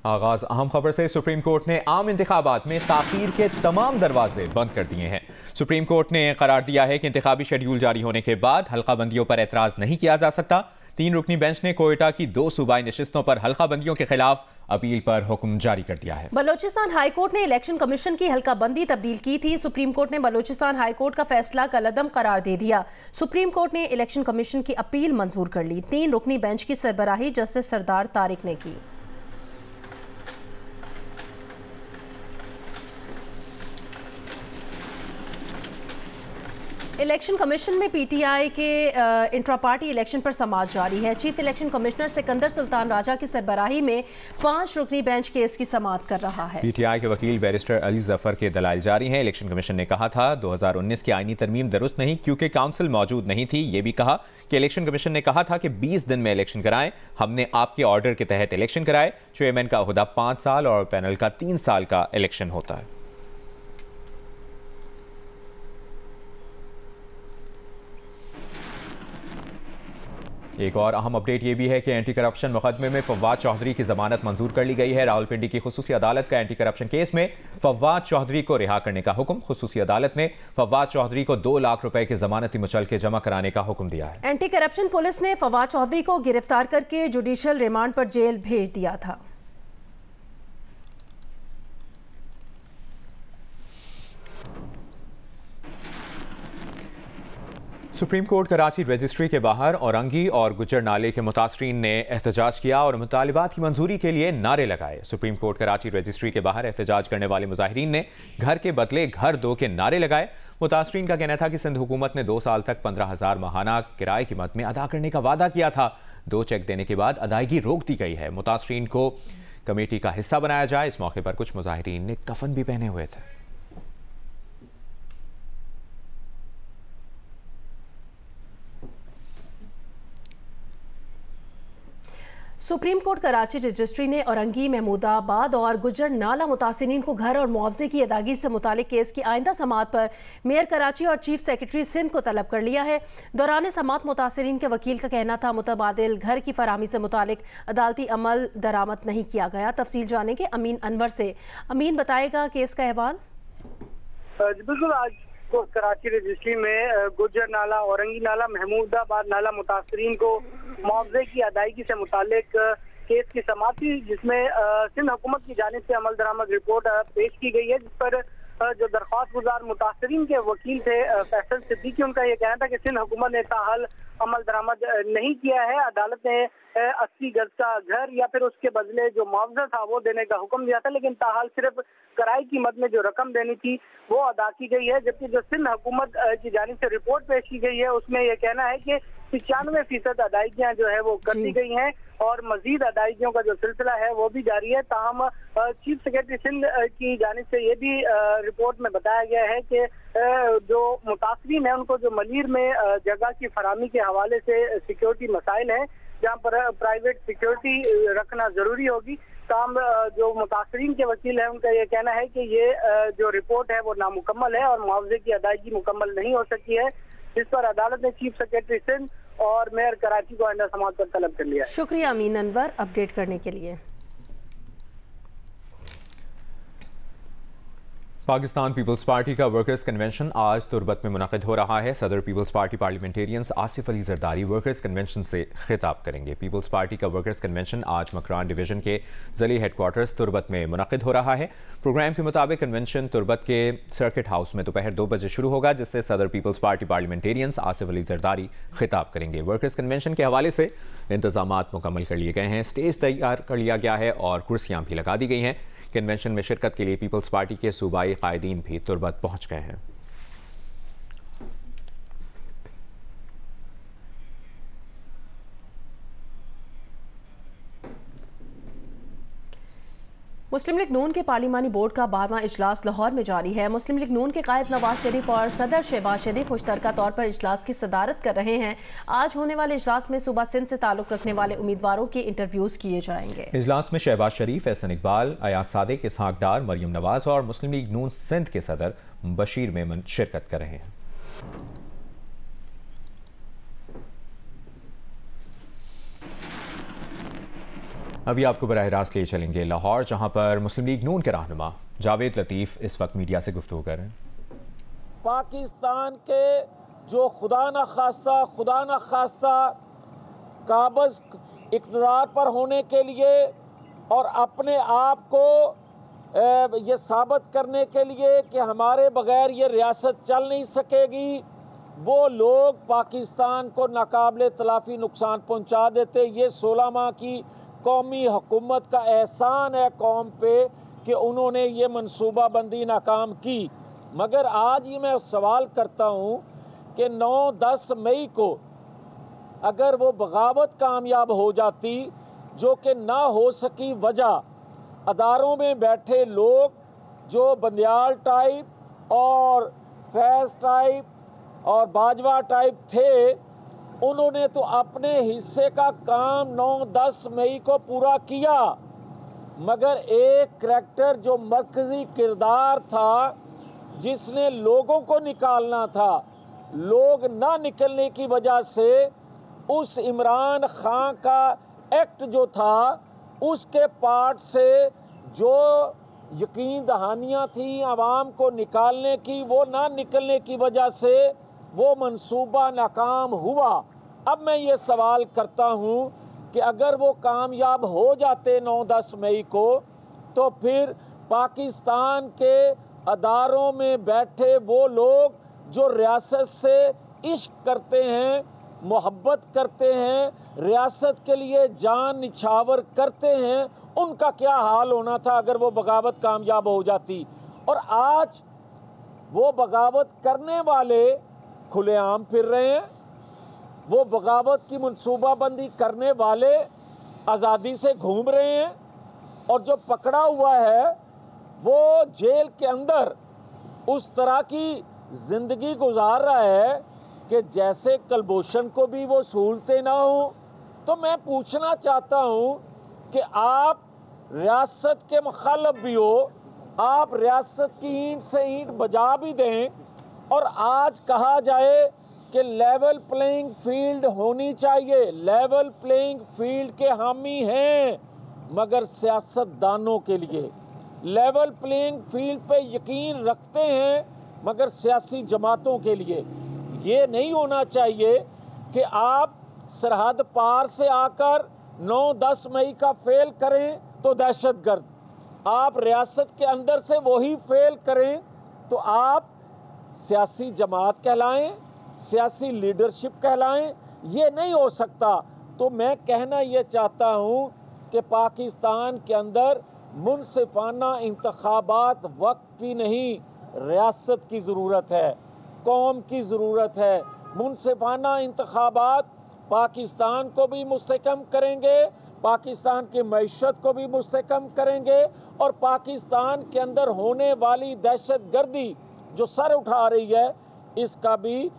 आगाज अहम खबर से। सुप्रीम कोर्ट ने आम इंतखाबात में ताखीर के तमाम दरवाजे बंद कर दिए हैं। सुप्रीम कोर्ट ने करार दिया है कि इंतखाबी शेड्यूल जारी होने के बाद हल्का बंदियों पर एतराज नहीं किया जा सकता। 3 रुकनी बेंच ने कोयटा की 2 सूबाई नशिस्तों पर हल्का बंदियों के खिलाफ अपील पर हुक्म जारी कर दिया है। बलोचिस्तान हाई कोर्ट ने इलेक्शन कमीशन की हल्का बंदी तब्दील की थी। सुप्रीम कोर्ट ने बलोचिस्तान हाई कोर्ट का फैसला कलअदम करार दे दिया। सुप्रीम कोर्ट ने इलेक्शन कमीशन की अपील मंजूर कर ली। 3 रुकनी बेंच की सरबराही जस्टिस सरदार तारिक ने की। इलेक्शन कमीशन में पीटीआई के इंट्रा पार्टी इलेक्शन पर समाअत जारी है। Chief election commissioner Sikandar Sultan Raja की सरबराही में 5 रुकनी बेंच केस की समाअत कर रहा है। पीटीआई के वकील बैरिस्टर अली जफर के दलाइल जारी हैं। इलेक्शन कमीशन ने कहा था 2019 की आईनी तरमीम दुरुस्त नहीं क्योंकि काउंसिल मौजूद नहीं थी। ये भी कहा कि इलेक्शन कमीशन ने कहा था कि 20 दिन में इलेक्शन कराएं। हमने आपके ऑर्डर के तहत इलेक्शन कराए। चेयरमैन का ओहदा 5 साल और पैनल का 3 साल का इलेक्शन होता है। एक और अहम अपडेट यह भी है कि एंटी करप्शन मुकदमे में फवाद चौधरी की जमानत मंजूर कर ली गई है। रावलपिंडी की खुसूसी अदालत का एंटी करप्शन केस में फवाद चौधरी को रिहा करने का हुक्म। खुसूसी अदालत ने फवाद चौधरी को 2 लाख रुपए की जमानती मुचलके जमा कराने का हुक्म दिया है। एंटी करप्शन पुलिस ने फवाद चौधरी को गिरफ्तार करके जुडिशियल रिमांड पर जेल भेज दिया था। सुप्रीम कोर्ट कराची रजिस्ट्री के बाहर औरंगी और गुजर नाले के मुतासरीन ने एहतजाज किया और मुतालिबात की मंजूरी के लिए नारे लगाए। सुप्रीम कोर्ट कराची रजिस्ट्री के बाहर एहतजाज करने वाले मुजाहिरीन ने घर के बदले घर दो के नारे लगाए। मुतासरीन का कहना था कि सिंध हुकूमत ने 2 साल तक 15,000 माहाना किराए की मद में अदा करने का वादा किया था। 2 चेक देने के बाद अदायगी रोक दी गई है। मुतासरीन को कमेटी का हिस्सा बनाया जाए। इस मौके पर कुछ मुजाहिरीन ने कफन भी पहने हुए थे। सुप्रीम कोर्ट कराची रजिस्ट्री ने औरंगी, महमूदाबाद और गुजर नाला मुतासिरीन को घर और मुआवजे की अदायगी से मुतालिक केस की आइंदा समाअत पर मेयर कराची और चीफ सेक्रेटरी सिंध को तलब कर लिया है। दौरान समाअत मुतासिरीन के वकील का कहना था मुतबादिल घर की फराहमी से मुतालिक अदालती अमल दरामद नहीं किया गया। तफसील जानेंगे अमीन अनवर से। अमीन, बताएगा केस का अहवाल। बिल्कुल, आज कराची रजिस्ट्री में गुजर नाला, औरंगी नाला, महमूदाबाद नाला मुतासरीन को मुआवजे की अदायगी से मुतालिक केस की समाअत थी, जिसमें सिंध हुकूमत की जानिब से अमल दरामद रिपोर्ट पेश की गई है, जिस पर जो दरख्वास्त गुजार मुतासरीन के वकील थे फैसल सिद्दीकी, उनका यह कहना था कि सिंध हुकूमत ने ताहल अमल दरामद नहीं किया है। अदालत ने 80 गज का घर या फिर उसके बदले जो मुआवजा था वो देने का हुक्म दिया था, लेकिन ताहाल सिर्फ किराए की मद में जो रकम देनी थी वो अदा की गई है। जबकि जो सिंध हुकूमत की जानिब से रिपोर्ट पेश की गई है उसमें यह कहना है कि 95% अदायगियां जो है वो कर दी गई हैं और मजीद अदायगियों का जो सिलसिला है वो भी जारी है। ताहम चीफ सेक्रेटरी सिंध की जानिब से ये भी रिपोर्ट में बताया गया है कि जो मुतासरीन है उनको जो मलीर में जगह की फराहमी के हवाले से सिक्योरिटी मसाइल हैं, जहाँ पर प्राइवेट सिक्योरिटी रखना जरूरी होगी। ताहम जो मुतासरीन के वकील है उनका ये कहना है कि ये जो रिपोर्ट है वो नामुकम्मल है और मुआवजे की अदायगी मुकम्मल नहीं हो सकी है, जिस पर अदालत ने चीफ सेक्रेटरी सिंध और मेयर कराची को आइंदा समाअत पर तलब कर लिया है। शुक्रिया अमीन अनवर अपडेट करने के लिए। पाकिस्तान पीपल्स पार्टी का वर्कर्स कन्वेंशन आज तुर्बत में मुनक़िद हो रहा है। सदर People's Party Parliamentarians Asif Ali Zardari workers convention से खिताब करेंगे। पीपल्स पार्टी का वर्कर्स कन्वेंशन आज मकरान डिवीजन के ज़िली हेडक्वार्टर्स तुर्बत में मुनक़िद हो रहा है। प्रोग्राम के मुताबिक कन्वेंशन तुर्बत के सर्किट हाउस में दोपहर 2 बजे शुरू होगा, जिससे सदर People's Party Parliamentarians Asif Ali Zardari खिताब करेंगे। वर्कर्स कन्वेंशन के हवाले से इंतजामात मुकम्मल कर लिए गए हैं। स्टेज तैयार कर लिया गया है और कुर्सियाँ भी लगा दी गई हैं। कन्वेंशन में शिरकत के लिए पीपल्स पार्टी के सूबाई कायदीन भी तुर्बत पहुंच गए हैं। मुस्लिम लीग नून के पार्लिमानी बोर्ड का 12वां इजलास लाहौर में जारी है। मुस्लिम लीग नून के कायद नवाज शरीफ और सदर शहबाज शरीफ मुश्तरका तौर पर इजलास की सदारत कर रहे हैं। आज होने वाले इजलास में सूबा सिंध से ताल्लुक रखने वाले उम्मीदवारों के इंटरव्यूज किए जाएंगे। इजलास में शहबाज शरीफ, एहसन इकबाल, अयाज सादिक, इसहाक डार, मरियम नवाज और मुस्लिम लीग नून सिंध के सदर बशीर मेमन शिरकत कर रहे हैं। अभी आपको बराह रास्त ले चलेंगे लाहौर, जहां पर मुस्लिम लीग नून के रहनुमा जावेद लतीफ़ इस वक्त मीडिया से गुफ्तगू कर रहे हैं। पाकिस्तान के जो खुदा न खास्ता काबज़ इक़्तिदार पर होने के लिए और अपने आप को ये साबित करने के लिए कि हमारे बग़ैर ये रियासत चल नहीं सकेगी, वो लोग पाकिस्तान को नाकाबिले तलाफ़ी नुकसान पहुंचा देते। ये 16 माह की कौमी हुकूमत का एहसान है कौम पे कि उन्होंने ये मनसूबाबंदी नाकाम की। मगर आज ये मैं सवाल करता हूँ कि 9-10 मई को अगर वो बगावत कामयाब हो जाती, जो कि ना हो सकी वजह अदारों में बैठे लोग जो बंदियाल टाइप और फैज़ टाइप और बाजवा टाइप थे, उन्होंने तो अपने हिस्से का काम 9-10 मई को पूरा किया। मगर एक करैक्टर जो मरकज़ी किरदार था, जिसने लोगों को निकालना था, लोग ना निकलने की वजह से उस इमरान खान का एक्ट जो था, उसके पार्ट से जो यकीन दहानियाँ थी आवाम को निकालने की, वो ना निकलने की वजह से वो मंसूबा नाकाम हुआ। अब मैं ये सवाल करता हूँ कि अगर वो कामयाब हो जाते 9-10 मई को, तो फिर पाकिस्तान के अदारों में बैठे वो लोग जो रियासत से इश्क करते हैं, मोहब्बत करते हैं, रियासत के लिए जान निछावर करते हैं, उनका क्या हाल होना था अगर वो बगावत कामयाब हो जाती। और आज वो बगावत करने वाले खुलेआम फिर रहे हैं, वो बगावत की मनसूबाबंदी करने वाले आज़ादी से घूम रहे हैं, और जो पकड़ा हुआ है वो जेल के अंदर उस तरह की ज़िंदगी गुजार रहा है कि जैसे कलभूषण को भी वो सहूलतें ना हो। तो मैं पूछना चाहता हूँ कि आप रियासत के मुखालिफ भी हो, आप रियासत की ईंट से ईंट बजा भी दें, और आज कहा जाए कि लेवल प्लेइंग फील्ड होनी चाहिए। लेवल प्लेइंग फील्ड के हामी हैं, मगर सियासतदानों के लिए लेवल प्लेइंग फील्ड पे यकीन रखते हैं, मगर सियासी जमातों के लिए ये नहीं होना चाहिए कि आप सरहद पार से आकर 9-10 मई का फेल करें तो दहशतगर्द, आप रियासत के अंदर से वही फेल करें तो आप सियासी जमात कहलाएं, सियासी लीडरशिप कहलाएं। ये नहीं हो सकता। तो मैं कहना ये चाहता हूँ कि पाकिस्तान के अंदर मुनसिफाना इंतखाबात वक्त की नहीं, रियासत की ज़रूरत है, कौम की ज़रूरत है। मुनसिफाना इंतखाबात पाकिस्तान को भी मुस्तहकम करेंगे, पाकिस्तान की मईशत को भी मुस्तहकम करेंगे, और पाकिस्तान के अंदर होने वाली दहशतगर्दी जो सर उठा रही है, इसका भी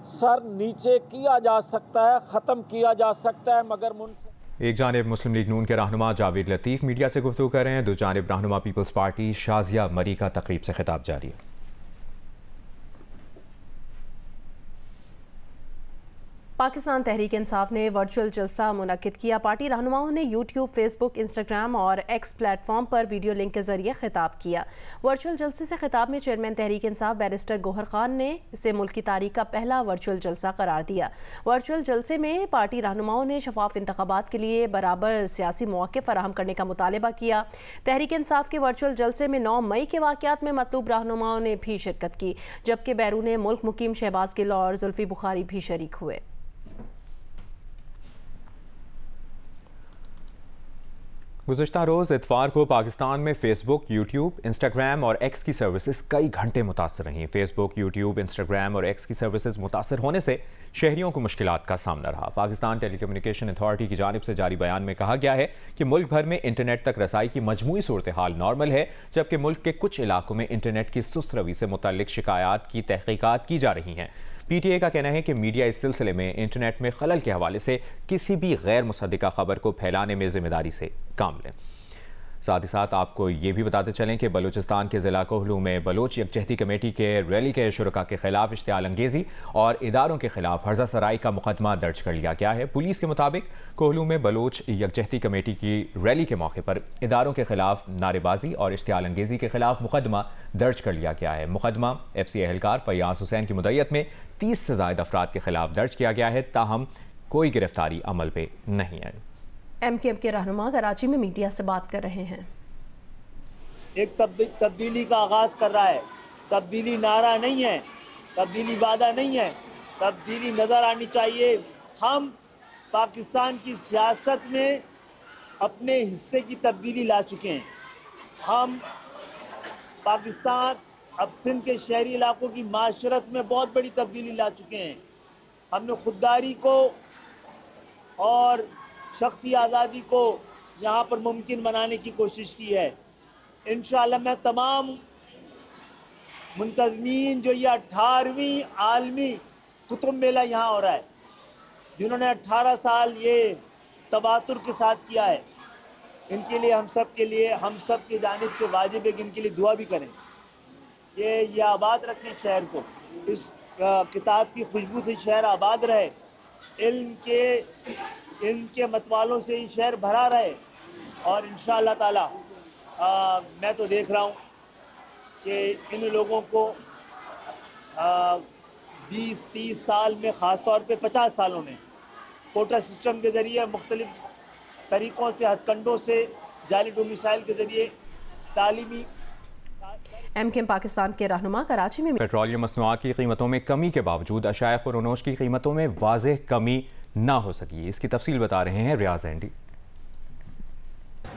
सर नीचे किया जा सकता है, ख़त्म किया जा सकता है। मगर एक जानिब मुस्लिम लीग नून के रहनुमा जावेद लतीफ़ मीडिया से गुफ्तगू कर रहे हैं, दूसरी जानिब रहनुमा पीपल्स पार्टी शाजिया मरी का तकरीब से खिताब जारी है। पाकिस्तान तहरीक इंसाफ ने वर्चुअल जलसा मुनक्किद किया। पार्टी रहनुमाओं ने यूट्यूब, फेसबुक, इंस्टाग्राम और एक्स प्लेटफॉर्म पर वीडियो लिंक के जरिए खिताब किया। वर्चुअल जलसे से खिताब में चेयरमैन तहरीक इंसाफ बैरिस्टर गौहर खान ने इसे मुल्क की तारीख का पहला वर्चुअल जलसा करार दिया। वर्चुअल जलसे में पार्टी रहनुमाओं ने शफाफ इंतखाबात के लिए बराबर सियासी मौके फराहम करने का मुतालबा किया। तहरीक इंसाफ के वर्चुअल जलसे में 9 मई के वाक़यात में मतलूब रहनुमाओं ने भी शिरकत की, जबकि बैरून मुल्क मुकीम शहबाज गिल और जुल्फी बुखारी भी शरीक हुए। गुज़िश्ता रोज़ इतवार को पाकिस्तान में फ़ेसबुक, यूट्यूब, इंस्टाग्राम और एक्स की सर्विसेज कई घंटे मुतासर रहीं। फ़ेसबुक, यूट्यूब, इंस्टाग्राम और एक्स की सर्विसेज मुतासर होने से शहरियों को मुश्किलात का सामना रहा। पाकिस्तान टेलीकम्युनिकेशन अथॉरिटी की जानिब से जारी बयान में कहा गया है कि मुल्क भर में इंटरनेट तक रसाई की मजमूई सूरत हाल नॉर्मल है, जबकि मुल्क के कुछ इलाकों में इंटरनेट की सुस्त रवी से मुतल्लिक शिकायत की तहकीकात की जा रही हैं। PTA का कहना है कि मीडिया इस सिलसिले में इंटरनेट में खलल के हवाले से किसी भी गैर मुसद्दिका खबर को फैलाने में जिम्मेदारी से काम लें। साथ ही साथ आपको ये भी बताते चलें कि बलूचिस्तान के ज़िला कोहलू में बलोच यकजहती कमेटी के रैली के शुरका के खिलाफ इश्तियाल अंगेज़ी और इदारों के खिलाफ हर्जा सराई का मुकदमा दर्ज कर लिया गया है। पुलिस के मुताबिक कोहलू में बलोच यकजहती कमेटी की रैली के मौके पर इदारों के खिलाफ नारेबाजी और इश्तियाल अंगेज़ी के खिलाफ मुकदमा दर्ज कर लिया गया है। मुकदमा FC एहलकार फैयाज हुसैन की मुद्दत में 30 से ज़ायद अफराद के खिलाफ दर्ज किया गया है, ताहम कोई गिरफ्तारी अमल पे नहीं है। MKM के रहनुमा कराची में मीडिया से बात कर रहे हैं। एक तब्दीली का आगाज कर रहा है। तब्दीली नारा नहीं है, तब्दीली वादा नहीं है, तब्दीली नज़र आनी चाहिए। हम पाकिस्तान की सियासत में अपने हिस्से की तब्दीली ला चुके हैं। हम पाकिस्तान अब सिंध के शहरी इलाकों की माशरत में बहुत बड़ी तब्दीली ला चुके हैं। हमने खुददारी को और शख्सी आज़ादी को यहाँ पर मुमकिन बनाने की कोशिश की है। इंशाअल्लाह मैं तमाम मुंतज़मीन जो ये 18वीं आलमी कुतुब मेला यहाँ हो रहा है, जिन्होंने 18 साल ये तबातुर के साथ किया है, इनके लिए हम सब की जानिब से वाजिब है कि इनके लिए दुआ भी करें कि ये आबाद रखें शहर को। इस किताब की खुशबू से शहर आबाद रहे, इनके मतवालों से ये शहर भरा रहे। और इंशाअल्लाह ताला मैं तो देख रहा हूँ कि इन लोगों को 20-30 साल में, ख़ास तौर पे 50 सालों में कोटा सिस्टम के ज़रिए मुख्तलिफ तरीक़ों से, हथकंडों से, जाली डोमिसाइल के ज़रिए तालीमी। MKM पाकिस्तान के रहनुमा कराची में पेट्रोलियम मसनूआत की कीमतों में कमी के बावजूद अशाए खुरोनोश की कीमतों में वाज़ेह कमी ना हो सकी। इसकी तफसील बता रहे हैं रियाज एंडी।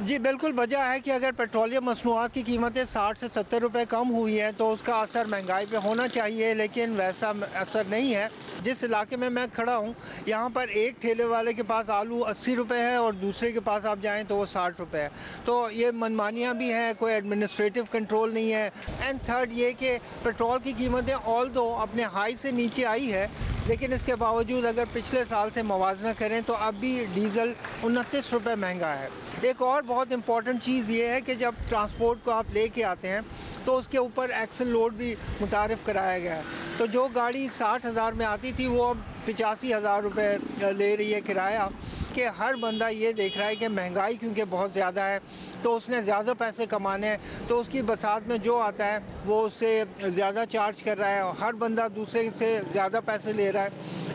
जी बिल्कुल, वजह है कि अगर पेट्रोलियम मसनूआत की कीमतें 60 से 70 रुपए कम हुई हैं तो उसका असर महंगाई पे होना चाहिए, लेकिन वैसा असर नहीं है। जिस इलाके में मैं खड़ा हूँ यहाँ पर एक ठेले वाले के पास आलू 80 रुपए है और दूसरे के पास आप जाएं तो वो 60 रुपए है। तो ये मनमानियाँ भी हैं, कोई एडमिनिस्ट्रेटिव कंट्रोल नहीं है। एंड थर्ड ये कि पेट्रोल की कीमतें ऑल दो अपने हाई से नीचे आई है, लेकिन इसके बावजूद अगर पिछले साल से मुवाजना करें तो अब भी डीज़ल 29 रुपये महंगा है। एक और बहुत इम्पॉर्टेंट चीज़ ये है कि जब ट्रांसपोर्ट को आप लेके आते हैं तो उसके ऊपर एक्सल लोड भी मुतारिफ़ कराया गया है। तो जो गाड़ी 60,000 में आती थी वो अब 85,000 रुपये ले रही है किराया। कि हर बंदा ये देख रहा है कि महंगाई क्योंकि बहुत ज़्यादा है तो उसने ज़्यादा पैसे कमाने हैं, तो उसकी बसात में जो आता है वो उससे ज़्यादा चार्ज कर रहा है और हर बंदा दूसरे से ज़्यादा पैसे ले रहा है।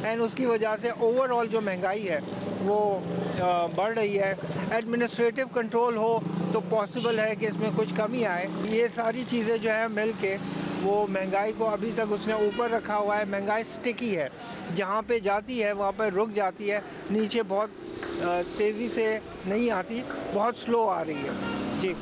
एंड उसकी वजह से ओवरऑल जो महंगाई है वो बढ़ रही है। एडमिनिस्ट्रेटिव कंट्रोल हो तो पॉसिबल है कि इसमें कुछ कमी आए। ये सारी चीज़ें जो है मिल के वो महंगाई को अभी तक उसने ऊपर रखा हुआ है। महंगाई स्टिकी है, जहाँ पे जाती है वहाँ पर रुक जाती है, नीचे बहुत तेज़ी से नहीं आती, बहुत स्लो आ रही है। जी,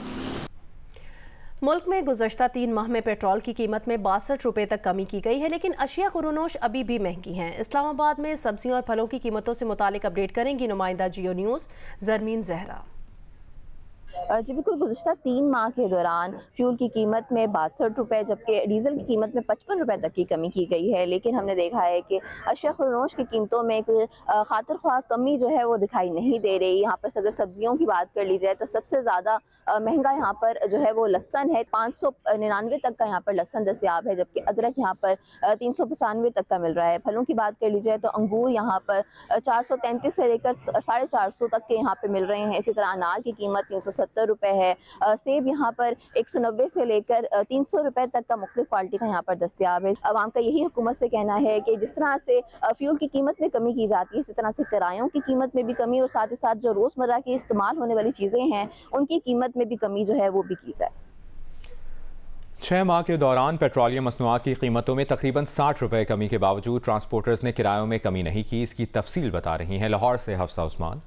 मुल्क में गुज़श्ता 3 माह में पेट्रोल की कीमत में 62 रुपये तक कमी की गई है, लेकिन अशिया खुरोनोश अभी भी महंगी हैं। इस्लामाबाद में सब्जियों और फलों की कीमतों से मुतालिक अपडेट करेंगी नुमाइंदा जियो न्यूज़ ज़रमीन ज़हरा। जी बिल्कुल, गुज़श्ता 3 माह के दौरान फ्यूल की कीमत में 62 रुपये जबकि डीजल की कीमत में 55 रुपये तक की कमी की गई है, लेकिन हमने देखा है कि अशिया खुरोनोश की कीमतों में खातिर ख्वाह कमी जो है वो दिखाई नहीं दे रही। यहाँ पर अगर सब्जियों की बात कर ली जाए तो सबसे ज़्यादा महंगा यहाँ पर जो है वो लहसन है। 599 तक का यहाँ पर लहसन दस्तयाब है, जबकि अदरक यहाँ पर 395 तक का मिल रहा है। फलों की बात कर ली जाए तो अंगूर यहाँ पर 433 से लेकर 450 तक के यहाँ पे मिल रहे हैं। इसी तरह अनार की कीमत 370 रुपये है। सेब यहाँ पर 190 से लेकर 300 रुपये तक का मुख्तलिफ क्वालिटी का यहाँ पर दस्तयाब है। अवाम का यही हुकूमत से कहना है कि जिस तरह से फ्यूल की कीमत में कमी की जाती है, इसी तरह से किरायों की कीमत में भी कमी और साथ ही साथ जो रोज़मर्रा की इस्तेमाल होने वाली चीज़ें हैं उनकी कीमत में भी कमी जो है वो भी की जाए। 6 माह के दौरान पेट्रोलियम मसनूआत की कीमतों में तकरीबन 60 रुपये कमी के बावजूद ट्रांसपोर्टर्स ने किरायों में कमी नहीं की। इसकी तफसील बता रही हैं लाहौर से हफ्सा उस्मान।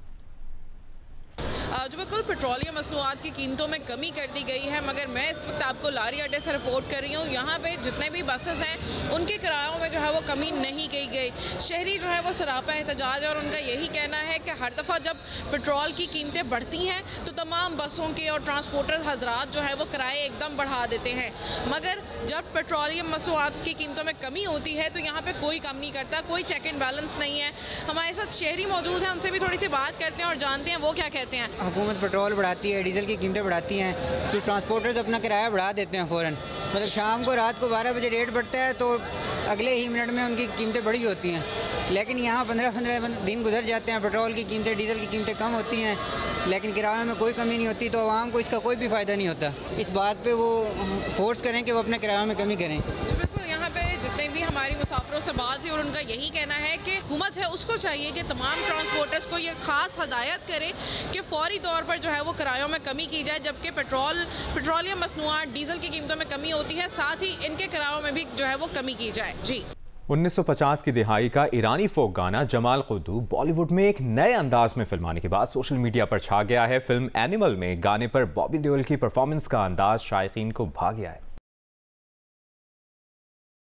जो बिल्कुल पेट्रोलियम मसनूआत की कीमतों में कमी कर दी गई है, मगर मैं इस वक्त आपको लारी अड्डे से रिपोर्ट कर रही हूँ। यहाँ पे जितने भी बसेस हैं उनके किरायों में जो है वो कमी नहीं की गई। शहरी जो है वो सरापा एहतजाज है और उनका यही कहना है कि हर दफ़ा जब पेट्रोल की कीमतें बढ़ती हैं तो तमाम बसों के और ट्रांसपोर्टर हजरात जो है वो किराए एकदम बढ़ा देते हैं, मगर जब पेट्रोलियम मसनूआत की कीमतों में कमी होती है तो यहाँ पर कोई कम नहीं करता, कोई चेक एंड बैलेंस नहीं है। हमारे साथ शहरी मौजूद हैं, उनसे भी थोड़ी सी बात करते हैं और जानते हैं वो क्या कहते हैं। हुकूमत पेट्रोल पेट्रोल बढ़ाती है, डीजल की कीमतें बढ़ाती हैं तो ट्रांसपोर्टर्स अपना किराया बढ़ा देते हैं फ़ौरन। मतलब शाम को रात को 12 बजे रेट बढ़ता है तो अगले ही मिनट में उनकी कीमतें बढ़ी होती हैं। लेकिन यहाँ 15-15 दिन गुजर जाते हैं, पेट्रोल की कीमतें, डीजल की कीमतें कम होती हैं, लेकिन किराए में कोई कमी नहीं होती, तो आवाम को इसका कोई भी फ़ायदा नहीं होता। इस बात पे वो फोर्स करें कि वो अपने किराए में कमी करें। बिल्कुल, यहाँ पे जितने भी हमारी मुसाफिरों से बात हुई और उनका यही कहना है कि हुकूमत है उसको चाहिए कि तमाम ट्रांसपोर्टर्स को ये खास हदायत करे कि फौरी तौर पर जो है वो किरायों में कमी की जाए, जबकि पेट्रोलियम मसनूआत, डीजल की कीमतों में कमी होती है, साथ ही इनके किरायों में भी जो है वो कमी की जाए। जी। 1950 की दिहाई का ईरानी फोक गाना जमाल कुद्दू बॉलीवुड में एक नए अंदाज में फिल्माने के बाद सोशल मीडिया पर छा गया है। फिल्म एनिमल में गाने पर बॉबी देओल की परफॉर्मेंस का अंदाज शायकीन को भा गया है।